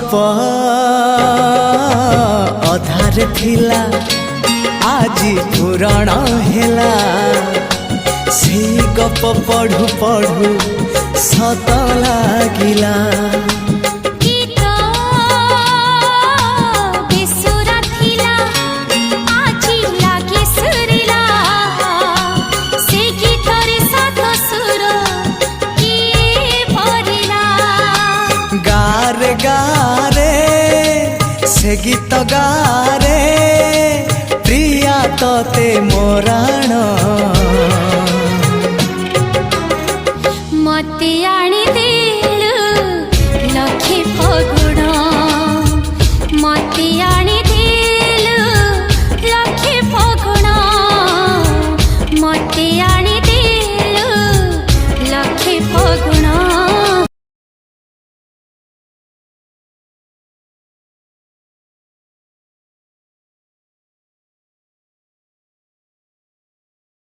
गप अधार थिला आजी पुराण हेला से गप पढ़ु पढ़ु सत लागिला गारे गारे से गीत गारे प्रिया तोते मोराण